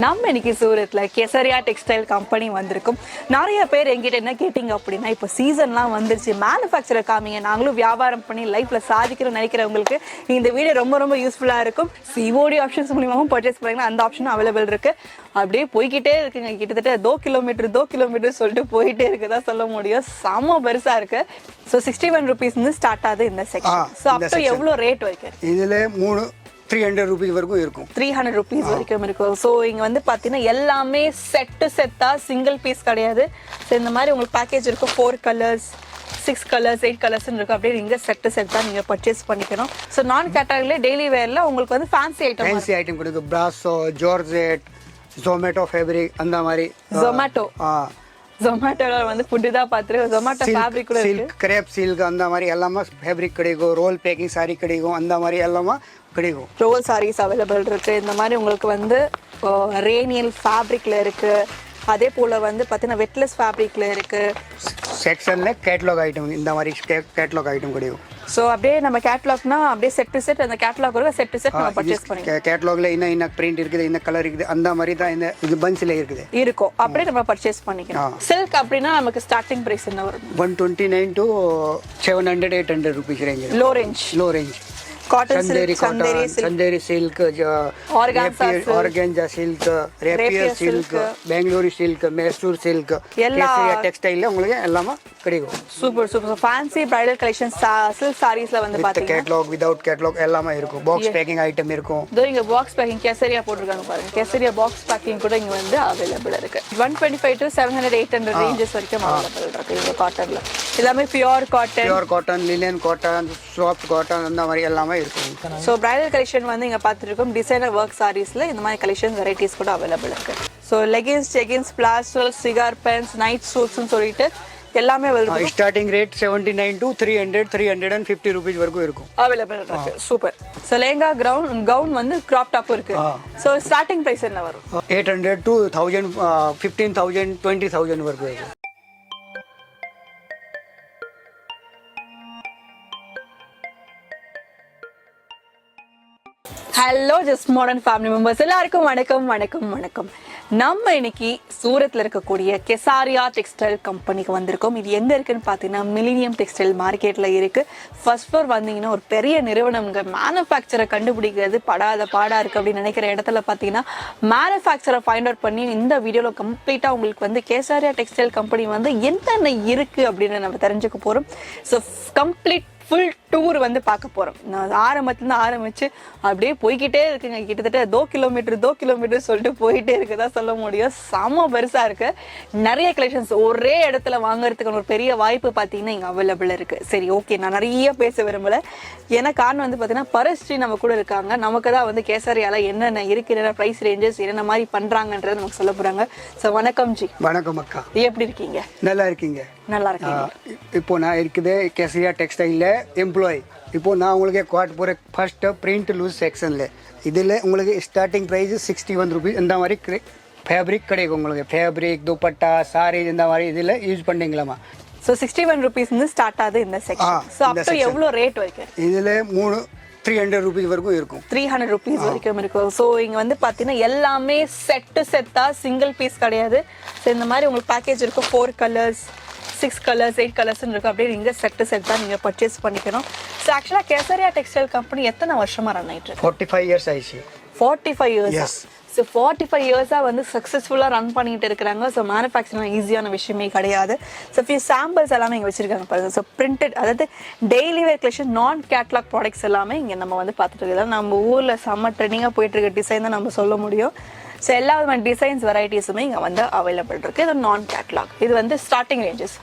நம்ம இன்னைக்கு சூரத்ல கெசரியா textile company வந்திருக்கும். நிறைய பேர் எங்கிட்ட என்ன கேட்டிங்க அப்படின்னா, இப்போ சீசன்லாம் வந்துருச்சு, மேனுஃபேக்சரை காமிங்க, நாங்களும் வியாபாரம் பண்ணி லைஃப்ல சாதிக்கிறோம் நினைக்கிறவங்களுக்கு இந்த வீடியோ ரொம்ப ரொம்ப யூஸ்ஃபுல்லாக இருக்கும். சிஓடி ஆப்ஷன்ஸ் மூலியமாகவும் பர்ச்சேஸ் பண்ணிங்கன்னா அந்த ஆப்ஷனும் அவைலபிள் இருக்கு. அப்படியே போய்கிட்டே இருக்குங்க, கிட்டத்தட்ட 2 கிலோமீட்டர் சொல்லிட்டு போயிட்டே இருக்குதான் சொல்ல முடியும். செம்ம பெருசா இருக்கு. ஸோ 61 rupees ஸ்டார்ட் ஆகுது இந்த செக்ஷன். ஸோ அப்போ எவ்வளோ ரேட் வரைக்கும்? இதுல 300 rupees வரைக்கும் இருக்கும். 300 rupees வரைக்கும் இருக்கும். ஸோ இங்கே வந்து பார்த்தீங்கன்னா எல்லாமே செட்டா சிங்கிள் பீஸ் கிடையாது. ஸோ இந்த மாதிரி உங்களுக்கு பேக்கேஜ் இருக்கும். 4 colors 6 colors 8 colors இருக்கும். அப்படியே நீங்கள் செட்டாக நீங்கள் பர்ச்சேஸ் பண்ணிக்கணும். ஸோ நான் கேட்டகரியில் டெய்லி வேரில் உங்களுக்கு வந்து ஃபேன்சி ஐட்டம் கொடுக்கும். பிராசோ, ஜார்ஜெட், ஜொமேட்டோ ஃபேப்ரிக், அந்த மாதிரி. ஜொமேட்டோல வந்து ஃபுட்டு தான் பார்த்துருக்கோம். ஜொமேட்டோ ஃபேப்ரிக் கூட சில்க், கிரேப் சில்க், அந்த மாதிரி எல்லாமே ஃபேப்ரிக் கிடைக்கும். ரோல் பேக்கிங் சாரி கிடைக்கும். அந்த மாதிரி எல்லாமே கிடைக்கும். ரோல் சாரீஸ் அவைலபிள் இருக்கு. இந்த மாதிரி உங்களுக்கு வந்து ரேனியல் ஃபேப்ரிக்ல இருக்கு. அதே போல வந்து பார்த்தீங்கன்னா வெட்லெஸ் ஃபேப்ரிக்ல இருக்கு. செக்ஷன்ல கேட்லாக் ஐட்டம், இந்த மாதிரி கேட்லாக் ஐட்டம் கிடைக்கும். ஸோ அப்படியே நம்ம கேட்லாக்னா அப்படியே செட் டு செட் அந்த கேட்லாக் வரும். செட் டு செட் நம்ம பர்ச்சேஸ் பண்ணிக்கலாம். கேட்லாக்ல என்ன பிரிண்ட் இருக்குது, என்ன கலர் இருக்குது, அந்த மாதிரி தான் இந்த இது பஞ்சில் இருக்குது இருக்கும். அப்படியே நம்ம பர்ச்சேஸ் பண்ணிக்கலாம். சில்க் அப்படின்னா நமக்கு ஸ்டார்டிங் பிரைஸ் என்ன வரும்? 129 to 700 800 rupees range. Low range. Cotton silk, Chanderi silk, organza silk, rapier silk, Bangalore silk, Mysore silk, Kesaria textile உங்களுக்கு எல்லாமே கிடைக்கும். Super fancy bridal collection silk sareesல வந்து பாத்தீங்கன்னா கேட்டலாக் வித்அவுட் கேட்டலாக் எல்லாமே இருக்கும். பாக்ஸ் பேக்கிங் ஐட்டம் இருக்கும். இதோ இங்க பாக்ஸ் பேக்கிங் Kesaria போட்டுருக்காங்க பாருங்க. Kesaria பாக்ஸ் பேக்கிங் கூட இங்க வந்து அவைலபிள் இருக்கு. 125 to 700 800 ரேஞ்சஸ் வரைக்கும் அவைலபிள் இருக்கு இந்த காட்டன்ல. எல்லாமே pure cotton, linen cotton, soft cotton, அந்த மாதிரி எல்லாமே இருக்கும். ஸோ பிரைடல் கலெக்ஷன் வந்து இங்கே பார்த்துருக்கோம். டிசைனர் ஒர்க் சாரீஸில் இந்த மாதிரி கலெக்ஷன் வெரைட்டிஸ் கூட அவைலபிள் இருக்கு. So leggings, jeggings, palazzo, cigar pants, night சூட்ஸ்னு சொல்லிட்டு எல்லாமே available. Starting rate 79 to 300 350 rupees வரைக்கும் இருக்கும். அவைலபிள் இருக்கு. சூப்பர். ஸோ லெஹங்கா கவுன் வந்து கிராப் டாப் இருக்கு. ஸோ ஸ்டார்டிங் பிரைஸ் என்ன வரும்? 800 to 1000 15,000 20,000 வரைக்கும் இருக்கும். Hello just modern family members எல்லாருக்கும் வணக்கம். நம்ம இன்னைக்கு சூரத்தில் இருக்கக்கூடிய கெசாரியா டெக்ஸ்டைல் கம்பெனிக்கு வந்திருக்கோம். இது எங்கே இருக்குன்னு பார்த்தீங்கன்னா மில்லினியம் டெக்ஸ்டைல் மார்க்கெட்டில் இருக்குது. ஃபர்ஸ்ட் ஃப்ளோர் வந்தீங்கன்னா ஒரு பெரிய நிறுவனம்ங்க. மேனுஃபேக்சரை கண்டுபிடிக்கிறது பாடாக இருக்குது அப்படின்னு நினைக்கிற இடத்துல பார்த்தீங்கன்னா மேனுஃபேக்சரை ஃபைண்ட் அவுட் பண்ணி இந்த வீடியோவில் கம்ப்ளீட்டாக உங்களுக்கு வந்து கெசாரியா டெக்ஸ்டைல் கம்பெனி வந்து என்னென்ன இருக்குது அப்படின்னு நம்ம தெரிஞ்சுக்க போகிறோம். ஸோ கம்ப்ளீட் ஃபுல் டூர் வந்து பார்க்க போகிறோம். நான் ஆரம்பத்துலேருந்து ஆரம்பித்து அப்படியே போய்கிட்டே இருக்குங்க, கிட்டத்தட்ட 2 கிலோமீட்டர் சொல்லிட்டு போயிட்டே இருக்குதான் சொல்ல முடியும். செம்ம பெருசாக இருக்குது. நிறைய கலெக்ஷன்ஸ் ஒரே இடத்துல வாங்குறதுக்கான ஒரு பெரிய வாய்ப்பு பார்த்தீங்கன்னா இங்கே அவைலபிள் இருக்குது. சரி, ஓகே, நான் நிறைய பேச விரும்பலை. ஏன்னா காரணம் வந்து பார்த்தீங்கன்னா பரஸ்ரீ நம்ம கூட இருக்காங்க. நமக்கு தான் வந்து கேசரியால என்னென்ன இருக்குது, என்னென்ன ப்ரைஸ் ரேஞ்சஸ், என்னென்ன மாதிரி பண்ணுறாங்கன்றதை நமக்கு சொல்ல போகிறாங்க. ஸோ வணக்கம் ஜி. வணக்கம் அக்கா. எப்படி இருக்கீங்க? நல்லா இருக்கீங்க. இப்போ நான் இருக்குது கேசரியா டெக்ஸ்டைலில் எம்ப்ளாயி. இப்போ நான் உங்களுக்கு ஃபர்ஸ்ட் பிரிண்ட் லூஸ் செக்ஷனில் இதில் உங்களுக்கு ஸ்டார்டிங் ப்ரைஸ் 61 rupees. இந்த மாதிரி ஃபேப்ரிக் கிடைக்கும். உங்களுக்கு ஃபேப்ரிக், துப்பட்டா, சாரி இந்த மாதிரி இதில் யூஸ் பண்ணிங்களாமா. ஸோ 61 rupees ஸ்டார்ட் ஆகுது இந்த செக்ஷன். ஸோ அப்போ எவ்வளோ ரேட் வரைக்கும்? இதில் 300 rupees வரைக்கும் இருக்கும். 300 rupees வரைக்கும் இருக்கும். ஸோ இங்கே வந்து பார்த்தீங்கன்னா எல்லாமே செட்டா சிங்கிள் பீஸ் கிடையாது. ஸோ இந்த மாதிரி உங்களுக்கு பேக்கேஜ் இருக்கும். 4 colors 6 colors 8 colors இருக்கும். அப்படியே நீங்கள் செட்டாக நீங்கள் பர்ச்சேஸ் பண்ணிக்கணும். ஸோ ஆக்சுவலாக கெசாரியா டெக்ஸ்டைல் கம்பெனி எத்தனை வருஷமாக ரன் ஆகிட்டு இருக்கு? 45 years ஆயிடுச்சு. 45 years. ஸோ 45 years-ஆக வந்து சக்ஸஸ்ஃபுல்லாக ரன் பண்ணிட்டு இருக்கிறாங்க. ஸோ மேனுஃபேக்சரிங் ஈஸியான விஷயமே கிடையாது. ஸோ ஃபியூ சாம்பிள்ஸ் எல்லாமே இங்கே வச்சிருக்காங்க பாருங்க. ஸோ பிரிண்டட், அதாவது டெய்லி வேர் கலெக்ஷன், நான் கேட்லாக் ப்ராடக்ட்ஸ் எல்லாமே இங்கே நம்ம வந்து பார்த்துட்டு இருக்கிறோம். நம்ம ஊரில் செம்ம ட்ரெண்டிங்காக போயிட்டு இருக்க டிசைன் தான் நம்ம சொல்ல முடியும். ஸோ எல்லா விதமான டிசைன்ஸ் வெரைட்டிஸுமே இங்கே வந்து அவைலபிள் இருக்குது. இது நான் கேட்லாக். இது வந்து ஸ்டார்டிங் ரேஞ்சஸ்.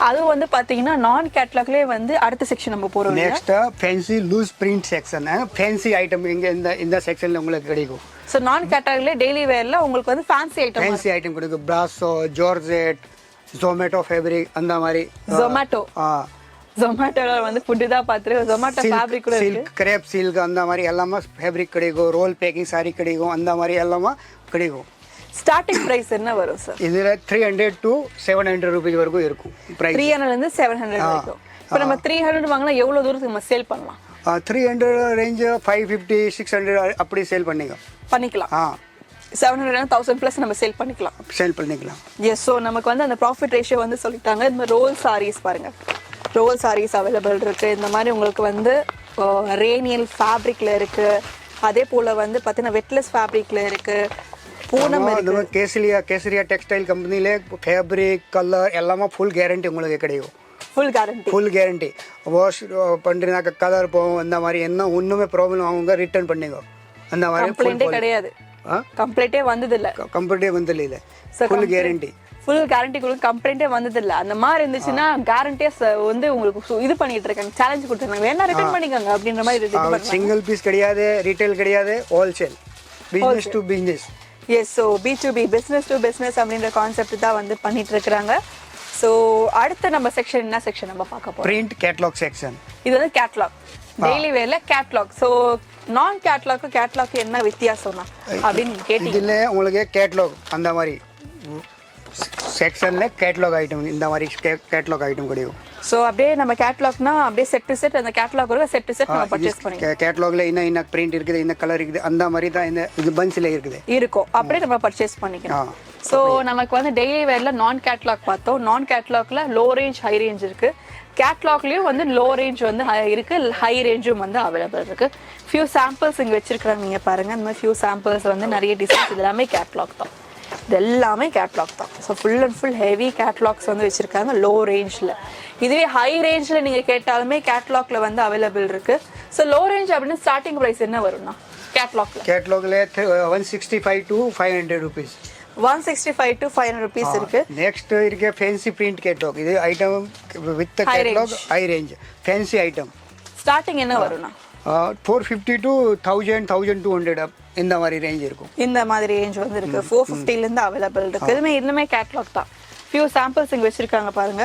அதுவும் வந்து பார்த்தீங்கன்னா நான் கேட்லாக்லேயே வந்து அடுத்த செக்ஷன் நம்ம போகிறோம். Next fancy loose print section. Fancy item இங்கே இந்த செக்ஷனில் உங்களுக்கு கிடைக்கும். ஸோ நான் கேட்டகரியிலே டெய்லி வேரில் உங்களுக்கு வந்து ஃபேன்சி ஐட்டம் கிடைக்கும். பிராசோ, ஜார்ஜெட், ஜொமேட்டோ ஃபேப்ரிக், அந்த மாதிரி. ஜொமேட்டோல வந்து ஃபுட்டு தான் பார்த்துருக்கோம். ஜொமேட்டோ ஃபேப்ரிக் கூட இருக்கு. சில்க், கிரேப் சில்க், அந்த மாதிரி எல்லாமே ஃபேப்ரிக் கிடைக்கும். ரோல் பேக்கிங் சாரி கிடைக்கும். அந்த மாதிரி எல்லாமே கிடைக்கும். ஸ்டார்டிங் பிரைஸ் என்ன வரும் சார்? இதுல 300 to 700 rupees வரைக்கும் இருக்கும். 300 இருந்து 700 வரைக்கும். இப்போ நம்ம 300 வாங்கினா எவ்வளவு தூரத்துக்கு நம்ம சேல் பண்ணலாம்? 300 ரேஞ்ச் 550 600 அப்படி சேல் பண்ணிக்கலாம். 700 1000 ப்ளஸ் நம்ம சேல் பண்ணிக்கலாம். எஸ். ஸோ நமக்கு வந்து அந்த ப்ராஃபிட் ரேஷியோ வந்து சொல்லிட்டாங்க. இந்த மாதிரி ரோல் சாரீஸ் பாருங்க, ரோல் சாரீஸ் அவைலபிள் இருக்கு. இந்த மாதிரி உங்களுக்கு வந்து ரேனியல் ஃபேப்ரிக்ல இருக்கு. அதே போல வந்து பார்த்தீங்கன்னா வெட்லெஸ் ஃபேப்ரிக்ல இருக்கு. பூனம் இருக்கு. கேசரியா டெக்ஸ்டைல் கம்பெனில ஃபேப்ரிக் கலர் எல்லாமே ஃபுல் கேரண்டி உங்களுக்கு கிடைக்கும். Full guarantee. வாஷ் பண்ணுறீங்க கலர் போகும், அந்த மாதிரி என்ன ஒன்றுமே ப்ராப்ளம் அவங்க ரிட்டர்ன் பண்ணிக்கோ. அந்த மாதிரி கம்ப்ளைண்டே கிடையாது. கம்ப்ளைண்டே வந்ததில்லை. Full guarantee. ஃபுல் கேரண்டி கொடுத்து கம்ப்ளைண்டே வந்ததில்லை. அந்த மாதிரி இருந்துச்சுன்னா கேரண்டியா வந்து உங்களுக்கு இது பண்ணிட்டு இருக்காங்க, சேலஞ்ச் கொடுத்துருக்காங்க, வேணா ரிட்டர்ன் பண்ணிக்கோங்க அப்படின்ற மாதிரி. சிங்கிள் பீஸ் கிடையாது, ரீட்டைல் கிடையாது, wholesale, business to business. Yes. So B2B, business to business அப்படின்ற கான்செப்ட் தான் வந்து பண்ணிட்டு இருக்கிறாங்க. ஸோ அடுத்த நம்ம செக்ஷன் என்ன செக்ஷன் நம்ம பார்க்க போறோம்? Print catalogue section. இது வந்து கேட்டலாக், டெய்லி வேர்ல கேட்டலாக். ஸோ நான் கேட்டலாக் என்ன வித்தியாசம்னா அப்படின்னு கேட்டீங்க. இதுல உங்களுக்கு கேட்டலாக் அந்த மாதிரி செக்ஷன்ல கேட்டலாக் ஐட்டம், இந்த மாதிரி கேட்டலாக் ஐட்டம் கிடைக்கும். ஸோ அப்படியே நம்ம கேட்டலாக்னா அப்படியே செட் டு செட் அந்த கேட்டலாக் ஒரு செட் டு செட் நம்ம பர்ச்சேஸ் பண்ணிக்கலாம். கேட்டலாக்ல என்ன பிரிண்ட் இருக்குது, என்ன கலர் இருக்குது, அந்த மாதிரி தான் இந்த இது பன்ஸ்ல இருக்கும். அப்படியே நம்ம பர்ச்சேஸ் பண்ணிக்கலாம். ஸோ நமக்கு வந்து டெய்லி வேர்ல நான் கேட்டலாக் பார்த்தோம். நான் கேட்டலாக்ல லோ ரேஞ்ச், ஹை ரேஞ்ச் இருக்கு. கேட்லாக்லயும் வந்து லோ ரேஞ்ச் வந்து இருக்கு, ஹை ரேஞ்சும் வந்து அவைலபிள் இருக்கு. ஃபியூ சாம்பிள்ஸ் இங்க வச்சிருக்கிறாங்க, நீங்க பாருங்க. இந்த மாதிரி ஃபியூ சாம்பிள்ஸ் வந்து நிறைய டிசைன்ஸ், இது எல்லாமே கேட்லாக் தான். இது எல்லாமே கேட்லாக் தான். So full and full heavy catalogues வந்து வச்சிருக்காங்க லோ ரேஞ்சில். இதுவே ஹை ரேஞ்சில் நீங்கள் கேட்டாலுமே கேட்லாக்ல வந்து அவைலபிள் இருக்கு. ஸோ லோ ரேஞ்ச் அப்படின்னு ஸ்டார்டிங் ப்ரைஸ் என்ன வரும்னா கேட்லாக்ல 165 to 500 rupees. 165 to 500 rupees இருக்கு. நெக்ஸ்ட் இருக்கு ஃபேன்சி பிரிண்ட் கேட்லாக். இது item with catalogue high range fancy item. Starting என்ன வரும்னா 450 to 1000, 1200 இந்த மாதிரி ரேஞ்ச் இருக்கும். இந்த மாதிரி ரேஞ்ச் வந்து இருக்கு. 450ல இருந்து அவைலபிள் இருக்கு. இதுமே கேட்லாக் தான். ஃபியூ சாம்பிள்ஸ் இங்க வச்சிருக்காங்க பாருங்க.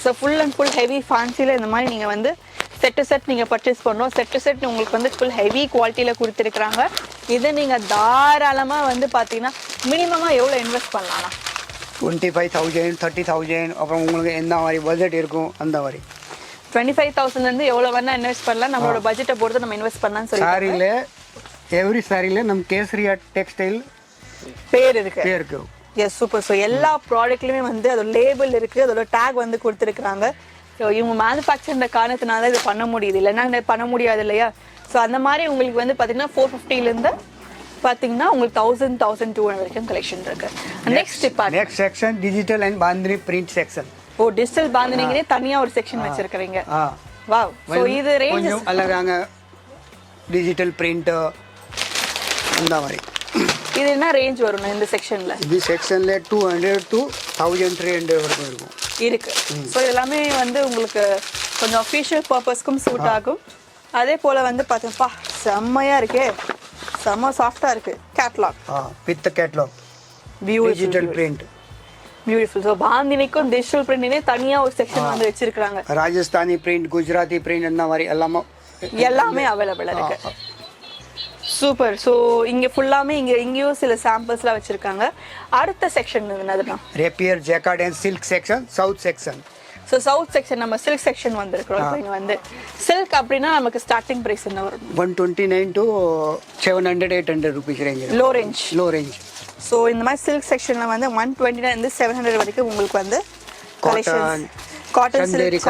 So full and full heavy ஃபேன்சில இந்த மாதிரி நீங்க வந்து செட் டு செட் நீங்க பர்ச்சேஸ் பண்ணணும். செட் டு செட் உங்களுக்கு வந்து ஃபுல் ஹெவி குவாலிட்டியில கொடுத்துருக்காங்க. இதை நீங்க தாராளமா வந்து பாத்தீங்கன்னா மினிமமா எவ்வளவு இன்வெஸ்ட் பண்ணலாம்? 25,000, 30,000. அப்புறம் உங்களுக்கு என்ன மாதிரி பட்ஜெட் இருக்கும் அந்த மாதிரி 25,000 இருந்து எவ்வளவு வேணா இன்வெஸ்ட் பண்ணலாம். நம்மளோட பட்ஜெட்டை பொறுத்து நம்ம இன்வெஸ்ட் பண்ணலாம்னு சொல்லி சாரியில எவ்ரி சாரியில நம்ம கேசரியா டெக்ஸ்டைல் பேர் இருக்கு. S, super. ஸோ எல்லா ப்ராடக்ட்லயுமே வந்து அதோட லேபிள் இருக்கு, அதோட டேக் வந்து கொடுத்துருக்காங்க. ஸோ இவங்க மேனுஃபேக்சர் காரணத்தினால இது பண்ண முடியுது, இல்லைன்னா பண்ண முடியாது இல்லையா? ஸோ அந்த மாதிரி உங்களுக்கு வந்து பார்த்தீங்கன்னா 450லேருந்து பார்த்தீங்கன்னா உங்களுக்கு 1000-1200 வரைக்கும் கலெக்ஷன் இருக்கு. Next section digital and bandhani print section. Oh, digital பாந்தினிங்கனே தனியா ஒரு செக்ஷன் வச்சிருக்கீங்க. வாவ். ஸோ இது ரேஞ்ச் அழகாங்க டிஜிட்டல் பிரிண்ட் அந்த மாதிரி. இது என்ன ரேஞ்ச் வரும் இந்த செக்ஷன்ல? இது செக்ஷன்ல 200 to 1300 வரைக்கும் இருக்கு. ஸோ எல்லாமே வந்து உங்களுக்கு கொஞ்சம் அஃபிஷியல் பர்பஸ்க்கும் சூட் ஆகும். அதே போல வந்து பார்த்தப்பா செம்மையா இருக்கே, செம்ம சாஃப்டா இருக்கு. Catalogue with catalogue digital print, beautiful. So பாந்தினிக்கும் டிஜிட்டல் பிரிண்ட்னே தனியா ஒரு செக்ஷன் வந்து வச்சிருக்காங்க. ராஜஸ்தானி பிரிண்ட், குஜராத்தி பிரிண்ட் அந்த மாதிரி எல்லாமே அவைலபிள் இருக்கு. சூப்பர். ஸோ இங்கே ஃபுல்லாமே இங்கேயும் சில சாம்பிள்ஸ்லாம் வச்சுருக்காங்க. அடுத்த செக்ஷன் என்னதுன்னா rapier, jacquard and silk section, south section. So south section நம்ம சில்க் செக்ஷன் வந்திருக்கிறோம். இங்கே வந்து சில்க் அப்படின்னா நமக்கு ஸ்டார்டிங் ப்ரைஸ் என்ன வரும்? 129 to 700-800 rupees range. Low range. So இந்த மாதிரி சில்க் செக்ஷன்ல வந்து 129 இருந்து 700 வரைக்கும் உங்களுக்கு வந்து collection. Cotton silk,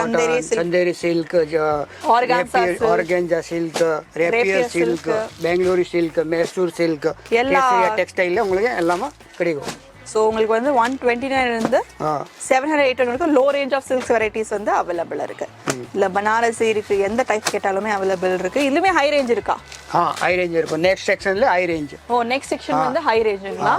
Chanderi silk, organza silk, rapier silk, Bengaluru silk, Mysore silk, Kesariya டெக்ஸ்டைல்ல உங்களுக்கு எல்லாமே கிடைக்கும். ஸோ உங்களுக்கு வந்து 129 இருந்து 700-800 வரைக்கும் low range of silks varieties வந்து அவைலபிள் இருக்கு. இல்லை பனாரசி இருக்கு, எந்த டைப் கேட்டாலுமே அவைலபிள் இருக்கு. இதுலயுமே ஹை ரேஞ்ச் இருக்கா? ஹை ரேஞ்ச் இருக்கும். நெக்ஸ்ட் செக்ஷன்ல ஹை ரேஞ்ச். ஓ, நெக்ஸ்ட் செக்ஷன் வந்து ஹை ரேஞ்சுங்களா?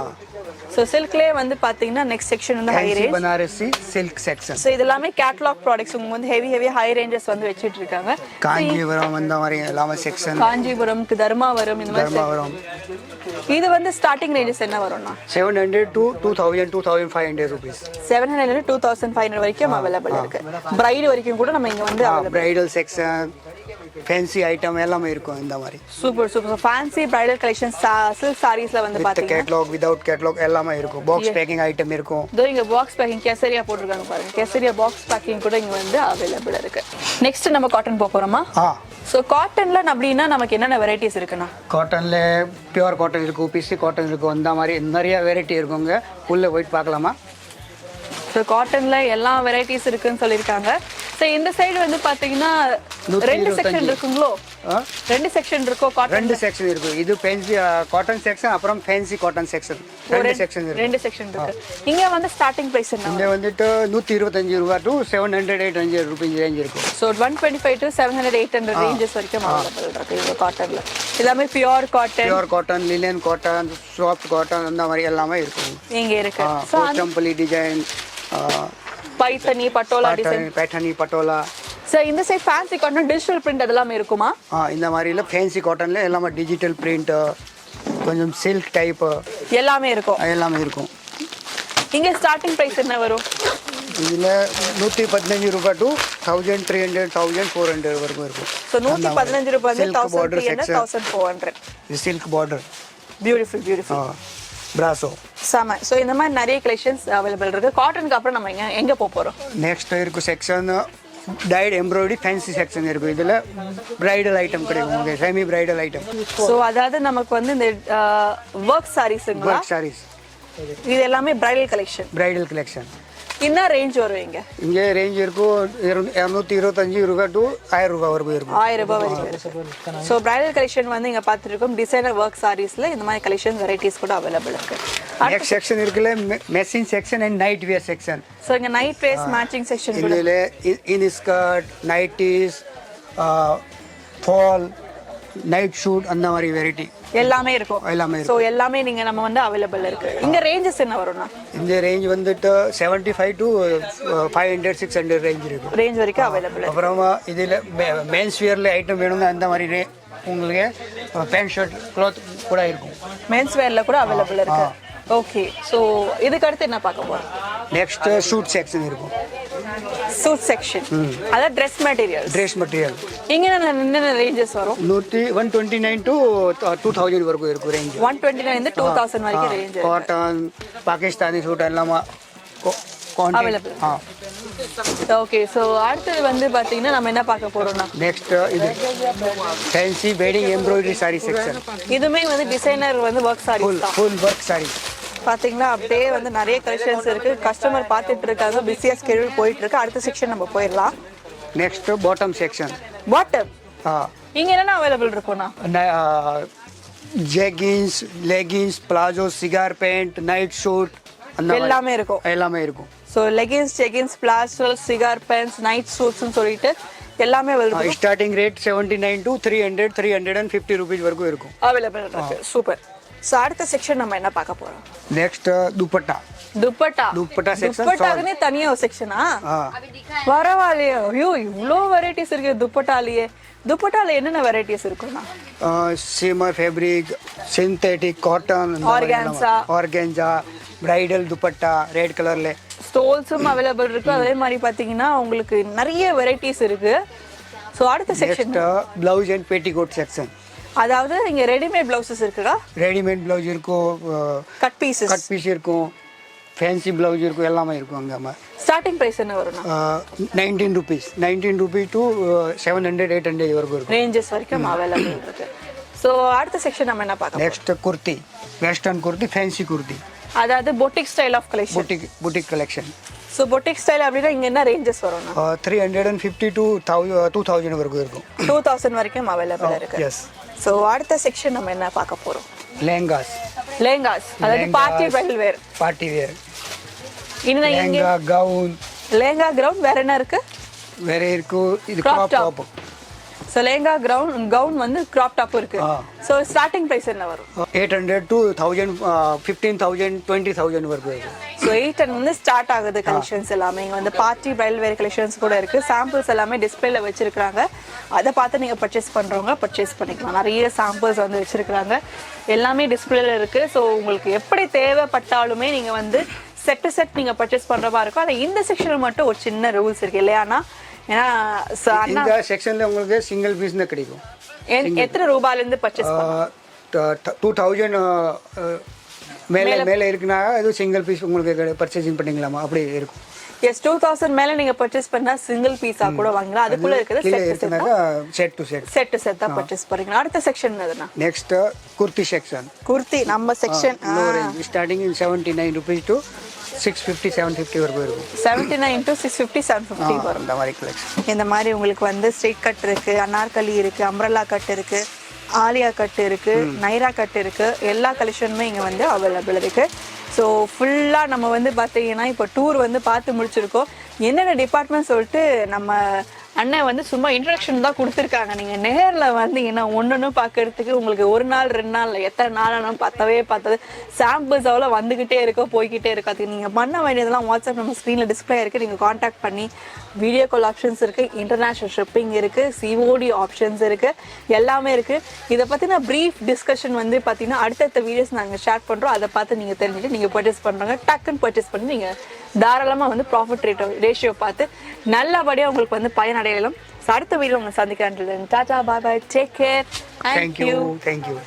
ஸோ சில்க்லேயே வந்து பார்த்தீங்கன்னா நெக்ஸ்ட் செக்ஷன் வந்து high range Banarasi silk section. So இது எல்லாமே கேட்லாக் ப்ராடக்ட்ஸ் உங்களுக்கு வந்து ஹெவி ஹை ரேஞ்சஸ் வந்து வச்சுட்டு இருக்காங்க. காஞ்சிபுரம் அந்த மாதிரி எல்லாமே செக்ஷன். காஞ்சிபுரம், தர்மாவரம், இந்த மாதிரி. இது வந்து ஸ்டார்டிங் ரேஞ்சஸ் என்ன வரும்னா 700 to 2500 rupees. 700 to 2500 வரைக்கும் அவைலபிள் இருக்கு. பிரைட் வரைக்கும் கூட நம்ம இங்க வந்து பிரைடல் செக்ஷன், ஃபேன்சி ஐட்டம் எல்லாமே இருக்கும் இந்த மாதிரி. Super. Fancy bridal collection silk சாரீஸ்ல வந்து பாத்தீங்கன்னா கேட்லாக், வித்அவுட் கேட்லாக் எல்லாமே இருக்கும். பாக்ஸ் பேக்கிங் ஐட்டம் இருக்கும். இதோ இங்க பாக்ஸ் பேக்கிங் கேசரியா போட்டுருக்காங்க பாருங்க. கேசரியா பாக்ஸ் பேக்கிங் கூட இங்க வந்து அவைலபிள் இருக்கு. நெக்ஸ்ட் நம்ம காட்டன் போறோமா? ஸோ காட்டன்ல அப்படின்னா நமக்கு என்னென்ன வெரைட்டிஸ் இருக்குண்ணா? காட்டனில் பியூர் காட்டன் இருக்கும், பிசி காட்டன் இருக்கும், அந்த மாதிரி நிறைய வெரைட்டி இருக்குங்க. உள்ளே போயிட்டு பார்க்கலாமா? ஸோ காட்டன்ல எல்லா வெரைட்டிஸ் இருக்குன்னு சொல்லியிருக்காங்க. ஸோ இந்த சைடு வந்து பார்த்தீங்கன்னா 2 செக்ஷன் இருக்குங்களோ? 2 செக்ஷன் இருக்கோ காட்டன்? 2 செக்ஷன் இருக்கு. இது ஃபேன்சி காட்டன் செக்ஷன், அப்புறம் ஃபேன்சி காட்டன் செக்ஷன். 2 செக்ஷன் இருக்கு. 2 செக்ஷன் இருக்கு. இங்க வந்து ஸ்டார்டிங் பிரைஸ் என்ன? இங்க வந்துட்டு 125 ரூபாய் டு 700-800 ரூபீஸ் ரேஞ்ச் இருக்கும். ஸோ 125 to 700-800 ரேஞ்சஸ் வரைக்கும் அவைலபிள் இருக்கு இந்த காட்டன்ல. எல்லாமே pure cotton. Pure cotton, linen cotton, soft cotton, அந்த மாதிரி எல்லாமே இருக்கும். இங்க இருக்கு. So temple design, Paithani Patola design, பேட்டர்னி பட்டோலா. சோ இந்த side fancy cotton, digital print அதெல்லாம் இருக்குமா? இந்த மாதிரி இல்ல ஃபேன்சி காட்டன்ல எல்லாமே டிஜிட்டல் பிரிண்ட், கொஞ்சம் சில்க் டைப் எல்லாமே இருக்கும். எல்லாமே இருக்கும். இங்க ஸ்டார்டிங் பிரைஸ் என்ன வரும்? இதுல 115 ரூபாய் டு 1300 1400 வரைக்கும் இருக்கும். சோ 115 ரூபாய் இருந்து 1300 1400. இது சில்க் பார்டர். பியூட்டிஃபுல். பிராசோ சம. ஸோ இந்த மாதிரி நிறைய கலெக்ஷன்ஸ் அவைலபிள் இருக்கு. காட்டனுக்கு அப்புறம் நம்ம எங்க போறோம்? நெக்ஸ்ட் இருக்கு section tight embroidery fancy section இருக்கு. இதுல பிரைடல் ஐட்டம் கிடைக்கும், செமி பிரைடல் ஐட்டம். ஸோ அதாவது நமக்கு வந்து இந்த ஒர்க் சாரீஸ்ங்களா? ஒர்க் சாரீஸ் இது எல்லாமே பிரைடல் கலெக்ஷன். Bridal collection. என்ன ரேஞ்ச் வரும் இங்க? இங்கே ரேஞ்ச் இருக்கும் 225 ரூபாய் டு 1000 ரூபாய் வரைக்கும் இருக்கும். 1000 ரூபாய் வரைக்கும் இருக்கு. ஸோ பிரைடல் கலெக்ஷன் வந்து இங்க பார்த்துருக்கோம். டிசைனர் ஒர்க் சாரீஸ்ல இந்த மாதிரி கலெக்ஷன் வெரைட்டிஸ் கூட அவைலபிள் இருக்கு. நெக்ஸ்ட் செக்ஷன் இருக்குல்ல machine section and night wear section. So இங்க நைட் வேர்ஸ் மேட்சிங் செக்ஷன். இதுல in skirt, nighties, fall, night suit, அந்த மாதிரி வெரைட்டி எல்லாமே இருக்கும். எல்லாமே ஸோ எல்லாமே நீங்க நம்ம வந்து அவைலபிள் இருக்கு. இங்க ரேஞ்சஸ் என்ன வரும்னா? இந்த ரேஞ்ச் வந்துட்டு 75 டு 500 600 ரேஞ்ச் இருக்கு. ரேஞ்ச் வரைக்கும் அவைலபிள். அப்புறமா இதுல மென்ஸ் வியர்ல ஐட்டம் வேணுங்க, அந்த மாதிரி உங்களுக்கு பேண்ட் ஷர்ட் க்ளாத் கூட இருக்கும். மென்ஸ் வேர்ல கூட அவைலபிள் இருக்கு. ஓகே. ஸோ இதுக்கு அடுத்து என்ன பார்க்க போறோம்? நெக்ஸ்ட் ஷூட் செக்ஷன் இருக்கும். சூட் செக்ஷன், அதாவது ட்ரெஸ் மெட்டீரியல். ட்ரெஸ் மெட்டீரியல் இங்க என்ன ரேஞ்சஸ் வரும்? 129 டு 2000 வரைக்கும் இருக்கும் ரேஞ்ச். 129 இருந்து 2000 வரைக்கும் ரேஞ்ச். காட்டன், பாகிஸ்தானி சூட் எல்லாமே அவைலபிள். ஓகே. ஸோ அடுத்தது வந்து பார்த்தீங்கன்னா நம்ம என்ன பார்க்க போறோம்னா, நெக்ஸ்ட் இது fancy wedding embroidery sorry section. இதுமே வந்து டிசைனர் வந்து work sorry, full work sorry. பாத்தீங்களா அப்படியே வந்து நிறைய கலெக்ஷன்ஸ் இருக்கு. கஸ்டமர் பார்த்துட்டு இருக்காங்க, பிஸியா ஸ்கெடியூல் போயிட்டு இருக்கு. அடுத்த செக்ஷன் நம்ம போயிடலாம். Next bottom section. பாட்டம் இங்க என்னென்ன அவைலபிள் இருக்கும்னா? Jeggings, leggings, palazzo, cigar pant, night suit, எல்லாமே இருக்கும். எல்லாமே இருக்கும். So leggings, jeggings, palazzo, cigar pants, night ஷூட்ஸ்னு சொல்லிட்டு எல்லாமே available. Starting rate 79 to 300 350 rupees வரைக்கும் இருக்கும். அவைலபிள் இருக்கு. சூப்பர். ஸோ அடுத்த செக்ஷன் நம்ம என்ன பார்க்க போறோம்? நெக்ஸ்ட் துப்பட்டா. துப்பட்டா செக்ஷன். துப்பட்டாக்குனே தனியா ஒரு செக்ஷனா? பரவாயில்லையே. ஐயோ இவ்வளோ வெரைட்டிஸ் இருக்கு துப்பட்டாலேயே. துப்பட்டால என்னென்ன வெரைட்டிஸ் இருக்குன்னா? Seamer fabric, synthetic, cotton, organza, bridal dupatta red கலர்ல. ஸ்டோல்ஸும் அவைலபிள் இருக்கு. அதே மாதிரி பாத்தீங்கன்னா உங்களுக்கு நிறைய வெரைட்டிஸ் இருக்கு. ஸோ அடுத்த section blouse and petticoat section. அதாவது இங்க ரெடிமேட் பிளவுசஸ் இருக்குடா. ரெடிமேட் பிளவுஸ் இருக்கும், கட் பீஸ் இருக்கும், ஃபேன்சி பிளவுஸ் இருக்கும், எல்லாமே இருக்கும். அங்கே ஸ்டார்டிங் பிரைஸ் என்ன வரும்னா? 19 ரூபீஸ் டு 700 800 வரைக்கும் இருக்கும். ரேஞ்சஸ் வரைக்கும் அவைலபிள் இருக்கு. ஸோ அடுத்த செக்ஷன் நம்ம என்ன பார்க்கலாம்? Next kurti, western kurti, fancy kurti, அதாவது boutique style of collection. Boutique collection. So boutique style அப்படின்னா இங்க என்ன ரேஞ்சஸ் வரும்னா? 350 டு 2000 வரைக்கும் இருக்கும். 2000 வரைக்கும் அவைலபிள் இருக்கு. எஸ். ஸோ அடுத்த செக்ஷன் நம்ம என்ன பார்க்க போறோம்? லெஹங்காஸ். அதாவது பார்ட்டி வேர். இன்னும் லெஹங்கா, கவுன். லெஹங்கா கவுன் வேற என்ன இருக்கு? வேற இருக்கு இது crop top. So lehenga gown வந்து கிராப் டாப் இருக்கு. ஸோ ஸ்டார்டிங் பிரைஸ் என்ன வரும்? 800 டு 1000 15,000 20,000 வரைக்கும் இருக்கும். ஸோ 800 வந்து ஸ்டார்ட் ஆகுது கலெக்ஷன்ஸ் எல்லாமே. இங்கே வந்து பார்ட்டி பிரைடல் வேர் கலெக்ஷன்ஸ் கூட இருக்கு. சாம்பிள்ஸ் எல்லாமே டிஸ்பிளேல வச்சிருக்காங்க. அதை பார்த்து நீங்க பர்ச்சேஸ் பண்றவங்க பர்ச்சேஸ் பண்ணிக்கலாம். நிறைய சாம்பிள்ஸ் வந்து வச்சிருக்காங்க. எல்லாமே டிஸ்பிளேல இருக்கு. ஸோ உங்களுக்கு எப்படி தேவைப்பட்டாலுமே நீங்க வந்து செட் நீங்க பர்ச்சேஸ் பண்ற மாதிரி இருக்கும். ஆனால் இந்த செக்ஷன்ல மட்டும் ஒரு சின்ன ரூல்ஸ் இருக்கு இல்லையானா? ஏன்னா இந்த செக்ஷன்ல உங்களுக்கு சிங்கிள் பீஸ் தான் கிடைக்கும். எத்தனை ரூபாயில இருந்து பர்ச்சேஸ் பண்ணலாம்? 2000 மேலே இருக்குன்னா அது சிங்கிள் பீஸ் உங்களுக்கு பர்ச்சேசிங் பண்ணிக்கலாமா? அப்படி இருக்கும். எஸ் 2000 மேல நீங்க பர்ச்சேஸ் பண்ணா சிங்கிள் பீஸா கூட வாங்கலாம். அதுக்குள்ள இருக்குது செட் டு செட் செட் தான் பர்ச்சேஸ் பண்றீங்க. அடுத்த செக்ஷன் எதுனா? Next kurti section. குர்த்தி நம்ம section starting in 79 rupees to 650 750 வரைக்கும் இருக்கும். 79 to 650 750 வரும். இந்த மாதிரி கலெக்ஷன். இந்த மாதிரி உங்களுக்கு வந்து ஸ்ட்ரெயிட் கட் இருக்கு, அனார்கலி இருக்கு, அம்ரல்லா கட் இருக்கு, ஆலியா கட் இருக்கு, நைரா கட் இருக்கு. எல்லா கலெக்ஷனுமே இங்க வந்து அவைலபிள் இருக்கு. ஸோ ஃபுல்லாக நம்ம வந்து பார்த்தீங்கன்னா இப்போ டூர் வந்து பார்த்து முடிச்சிருக்கோம். என்னென்ன டிபார்ட்மெண்ட் சொல்லிட்டு நம்ம அண்ணன் வந்து சும்மா இன்ட்ரடக்ஷன் தான் கொடுத்துருக்காங்க. நீங்கள் நேரில் வந்தீங்கன்னா ஒன்று பார்க்கறதுக்கு உங்களுக்கு ஒரு நாள் 2 நாள் எத்தனை நாள் பார்த்தது சாம்பிள்ஸ் அவ்வளோ வந்துக்கிட்டே இருக்கோ போய்கிட்டே இருக்கோ. அதுக்கு நீங்கள் பண்ண வேண்டியதெல்லாம் வாட்ஸ்அப் நம்ம ஸ்க்ரீனில் டிஸ்பிளே இருக்குது. நீங்கள் காண்டாக்ட் பண்ணி வீடியோ கால் ஆப்ஷன்ஸ் இருக்குது, இன்டர்நேஷ்னல் ஷிப்பிங் இருக்குது, சிஓடி ஆப்ஷன்ஸ் இருக்குது, எல்லாமே இருக்குது. இதை பற்றின ப்ரீஃப் டிஸ்கஷன் வந்து பார்த்தீங்கன்னா அடுத்தடுத்த வீடியோஸ் நாங்கள் ஷேர் பண்ணுறோம். அதை பார்த்து நீங்கள் தெரிஞ்சுட்டு நீங்கள் பர்ச்சேஸ் பண்ணுறாங்க டக்குன்னு பர்ச்சேஸ் பண்ணி நீங்கள் தாராளமாக வந்து ப்ராஃபிட் ரேஷியோ பார்த்து நல்லபடியாக உங்களுக்கு வந்து பயனடையலாம். அடுத்த வீடியோ உங்களை சந்திக்கிறேன். டாடா, பாய் பாய், டேக் கேர். தேங்க்யூ.